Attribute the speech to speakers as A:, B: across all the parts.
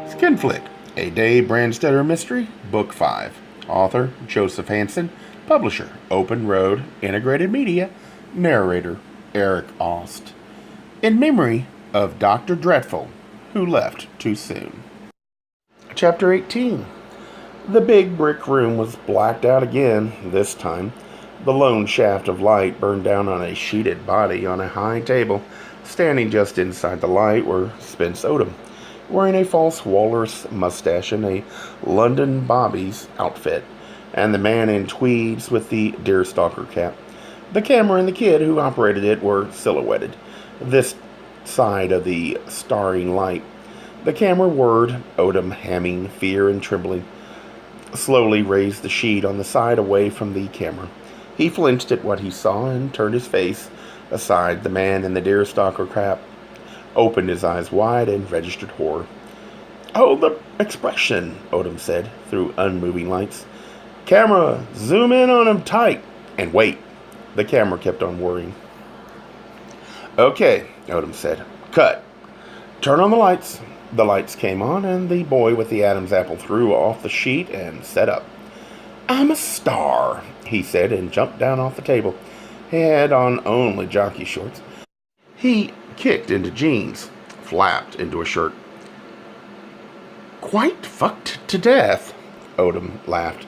A: Skinflick, a Dave Brandstetter mystery, Book 5. Author, Joseph Hansen. Publisher, Open Road Integrated Media. Narrator, Eric Aust. In memory of Dr. Dreadful, who left too soon. Chapter 18. The big brick room was blacked out again, this time. The lone shaft of light burned down on a sheeted body on a high table. Standing just inside the light were Spence Odom, wearing a false walrus mustache and a London Bobby's outfit, and the man in tweeds with the deerstalker cap. The camera and the kid who operated it were silhouetted this side of the starring light. The camera whirred, Odom, hamming fear and trembling, slowly raised the sheet on the side away from the camera. He flinched at what he saw and turned his face aside. The man in the deerstalker cap opened his eyes wide and registered horror. "Oh, the expression," Odom said through unmoving lights. "Camera, zoom in on him tight. And wait." The camera kept on whirring. "Okay," Odom said. "Cut. Turn on the lights." The lights came on, and the boy with the Adam's apple threw off the sheet and sat up. "I'm a star," he said, and jumped down off the table. He had on only jockey shorts. He kicked into jeans, flapped into a shirt. "Quite fucked to death," Odom laughed.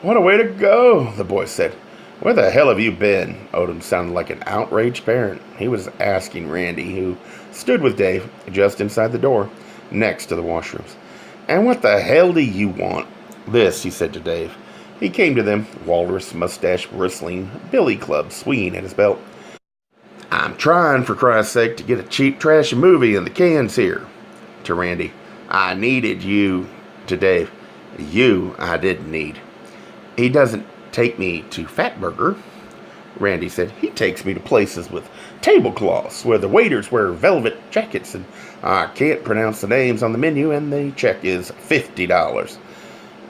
A: "What a way to go," the boy said. "Where the hell have you been?" Odom sounded like an outraged parent. He was asking Randy, who stood with Dave just inside the door, next to the washrooms. "And what the hell do you want?" "This," he said to Dave. He came to them, walrus mustache bristling, billy club swinging at his belt. "I'm trying, for Christ's sake, to get a cheap, trashy movie in the cans here." To Randy, "I needed you." To Dave, "You I didn't need." "He doesn't take me to Fatburger." Randy said, "He takes me to places with tablecloths where the waiters wear velvet jackets and I can't pronounce the names on the menu and the check is $50.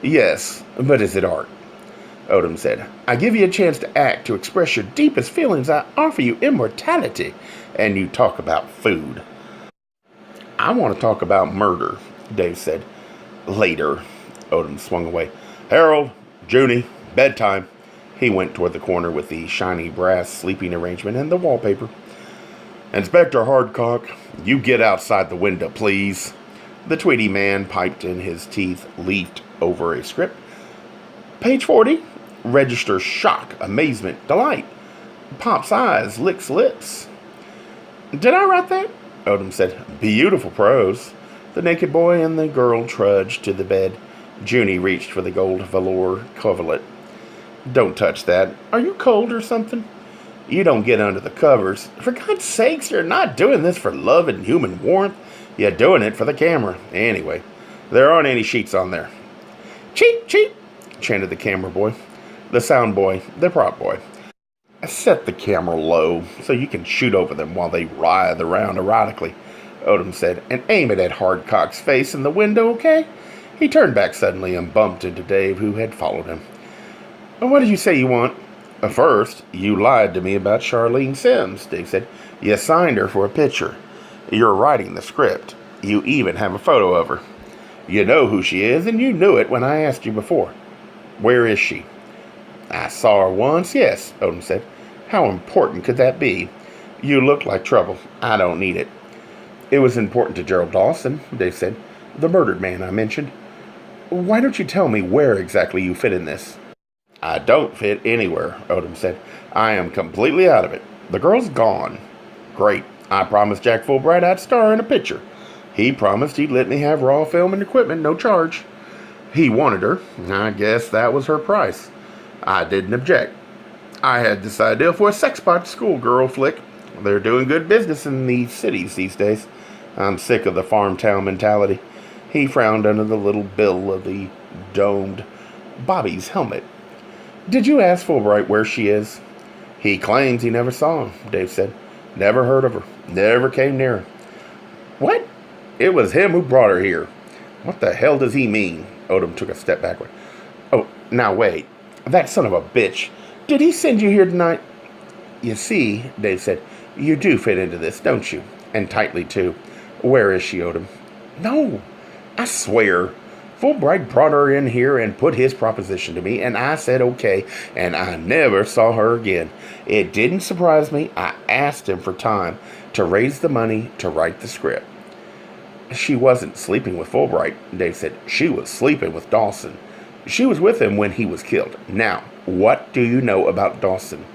A: "Yes, but is it art?" Odom said, "I give you a chance to act, to express your deepest feelings. I offer you immortality, and you talk about food." "I want to talk about murder," Dave said. "Later." Odom swung away. "Harold, Junie, bedtime." He went toward the corner with the shiny brass sleeping arrangement and the wallpaper. "Inspector Hardcock, you get outside the window, please." The Tweedy man piped in, his teeth leafed over a script. "Page 40. Register shock, amazement, delight. Pops eyes, licks lips." "Did I write that?" Odom said. "Beautiful prose." The naked boy and the girl trudged to the bed. Junie reached for the gold velour coverlet. "Don't touch that. Are you cold or something?" "You don't get under the covers. For God's sakes, you're not doing this for love and human warmth. You're doing it for the camera. Anyway, there aren't any sheets on there." "Cheap, cheap," chanted the camera boy, the sound boy, the prop boy. "Set the camera low so you can shoot over them while they writhe around erotically," Odom said, "and aim it at Hardcock's face in the window, okay?" He turned back suddenly and bumped into Dave, who had followed him. "What did you say you want?" "First, you lied to me about Charlene Sims," Dave said. "You signed her for a picture. You're writing the script. You even have a photo of her. You know who she is, and you knew it when I asked you before. Where is she?" "I saw her once, yes," Odom said. "How important could that be?" "You look like trouble. I don't need it." "It was important to Gerald Dawson," Dave said. "The murdered man I mentioned." "Why don't you tell me where exactly you fit in this?" "I don't fit anywhere," Odom said. "I am completely out of it. The girl's gone." "Great. I promised Jack Fulbright I'd star in a picture. He promised he'd let me have raw film and equipment, no charge. He wanted her. I guess that was her price. I didn't object. I had this idea for a sex-pot schoolgirl flick. They're doing good business in these cities these days. I'm sick of the farm town mentality." He frowned under the little bill of the domed Bobby's helmet. "Did you ask Fulbright where she is?" "He claims he never saw her," Dave said. "Never heard of her. Never came near her." "What?" "It was him who brought her here." "What the hell does he mean?" Odom took a step backward. "Oh, now wait. That son of a bitch. Did he send you here tonight?" "You see," Dave said, "you do fit into this, don't you? And tightly, too. Where is she, Odom?" "No, I swear, Fulbright brought her in here and put his proposition to me, and I said okay, and I never saw her again. It didn't surprise me. I asked him for time to raise the money to write the script. She wasn't sleeping with Fulbright, Dave said. She was sleeping with Dawson. She was with him when he was killed. Now, what do you know about Dawson?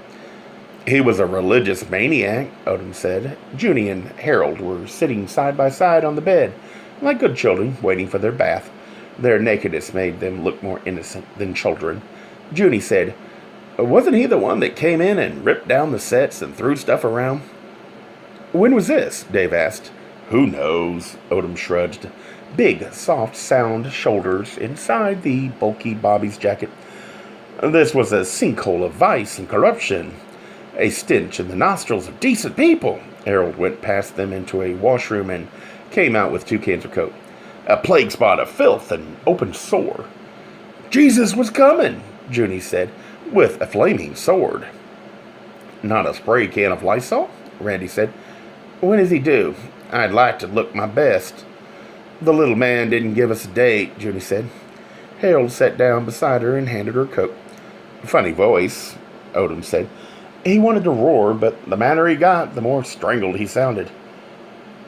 A: He was a religious maniac, Odom said. Junie and Harold were sitting side by side on the bed, like good children, waiting for their bath. Their nakedness made them look more innocent than children. Junie said, wasn't he the one that came in and ripped down the sets and threw stuff around? When was this? Dave asked. Who knows? Odom shrugged. Big, soft, sound shoulders inside the bulky Bobby's jacket. This was a sinkhole of vice and corruption. A stench in the nostrils of decent people. Harold went past them into a washroom and came out with 2 cans of Coke. A plague spot of filth and open sore. Jesus was coming, Junie said, with a flaming sword. Not a spray can of Lysol? Randy said. When is he due? I'd like to look my best. The little man didn't give us a date, Junie said. Harold sat down beside her and handed her Coke. Funny voice, Odom said. He wanted to roar, but the madder he got, the more strangled he sounded.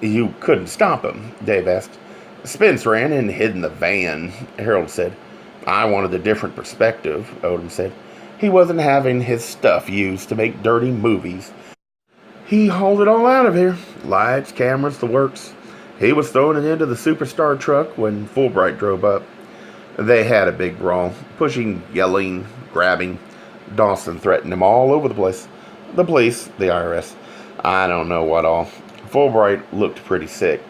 A: You couldn't stop him, Dave asked. Spence ran and hid in the van, Harold said. I wanted a different perspective, Odom said. He wasn't having his stuff used to make dirty movies. He hauled it all out of here. Lights, cameras, the works. He was throwing it into the superstar truck when Fulbright drove up. They had a big brawl, pushing, yelling, grabbing. Dawson threatened him all over the place. The police, the IRS, I don't know what all. Fulbright looked pretty sick.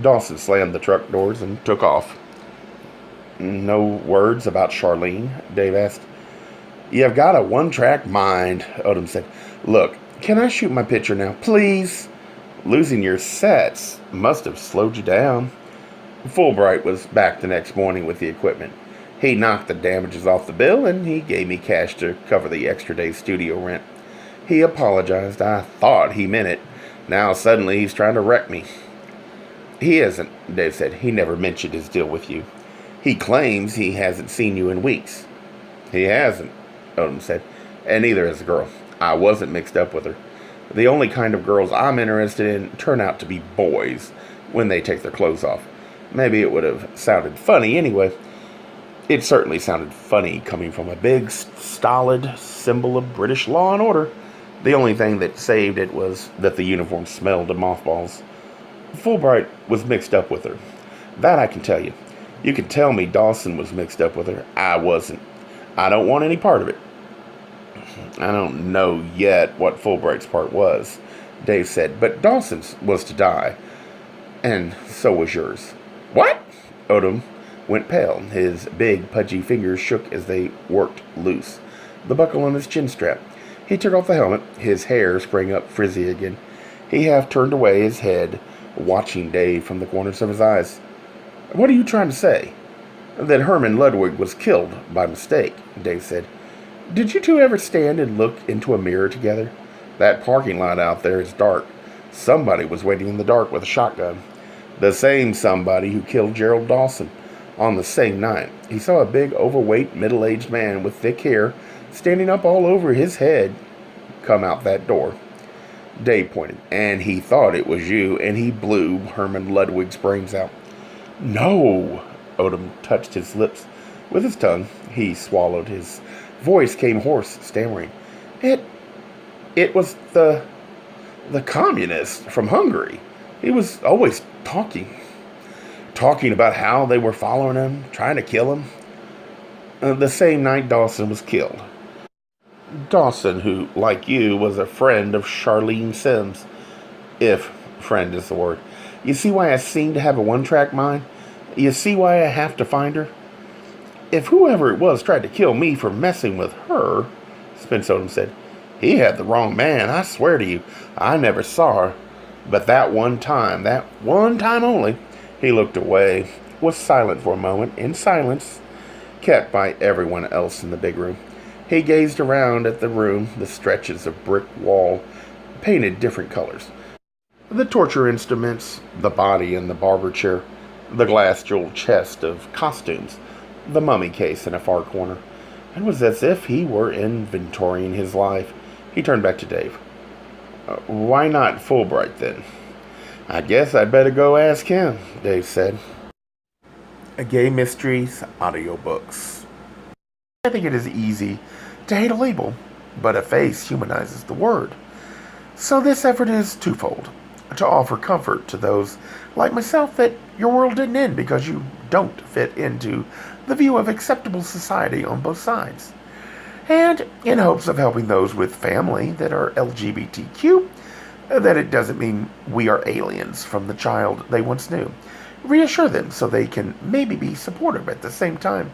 A: Dawson slammed the truck doors and took off. No words about Charlene? Dave asked. You've got a one-track mind, Odom said. Look, can I shoot my picture now, please? Losing your sets must have slowed you down. Fulbright was back the next morning with the equipment. He knocked the damages off the bill, and he gave me cash to cover the extra day's studio rent. He apologized. I thought he meant it. Now suddenly he's trying to wreck me. He isn't, Dave said. He never mentioned his deal with you. He claims he hasn't seen you in weeks. He hasn't, Odom said, and neither has the girl. I wasn't mixed up with her. The only kind of girls I'm interested in turn out to be boys when they take their clothes off. Maybe it would have sounded funny anyway. It certainly sounded funny coming from a big, stolid symbol of British law and order. The only thing that saved it was that the uniform smelled of mothballs. Fulbright was mixed up with her. That I can tell you. You can tell me Dawson was mixed up with her. I wasn't. I don't want any part of it. I don't know yet what Fulbright's part was, Dave said, but Dawson's was to die. And so was yours. What? Odom went pale. His big, pudgy fingers shook as they worked loose the buckle on his chin strap. He took off the helmet. His hair sprang up frizzy again. He half turned away his head, watching Dave from the corners of his eyes. What are you trying to say? That Herman Ludwig was killed by mistake, Dave said. Did you two ever stand and look into a mirror together? That parking lot out there is dark. Somebody was waiting in the dark with a shotgun. The same somebody who killed Gerald Dawson. On the same night, he saw a big, overweight, middle-aged man with thick hair standing up all over his head come out that door. Dave pointed, and he thought it was you, and he blew Herman Ludwig's brains out. No! Odom touched his lips with his tongue. He swallowed. His voice came hoarse, stammering. It was the communist from Hungary. He was always talking about how they were following him, trying to kill him. The same night Dawson was killed. Dawson, who, like you, was a friend of Charlene Sims. If friend is the word. You see why I seem to have a one-track mind? You see why I have to find her? If whoever it was tried to kill me for messing with her, Spence Odom said, he had the wrong man, I swear to you. I never saw her. But that one time only, he looked away, was silent for a moment, in silence, kept by everyone else in the big room. He gazed around at the room, the stretches of brick wall, painted different colors. The torture instruments, the body in the barber chair, the glass jeweled chest of costumes, the mummy case in a far corner. It was as if he were inventorying his life. He turned back to Dave. Why not Fulbright then? I guess I'd better go ask him, Dave said. Gay Mysteries audiobooks. I think it is easy to hate a label, but a face humanizes the word. So this effort is twofold. To offer comfort to those like myself that your world didn't end because you don't fit into the view of acceptable society on both sides. And in hopes of helping those with family that are LGBTQ, that it doesn't mean we are aliens from the child they once knew. Reassure them so they can maybe be supportive at the same time,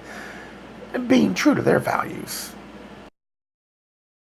A: being true to their values.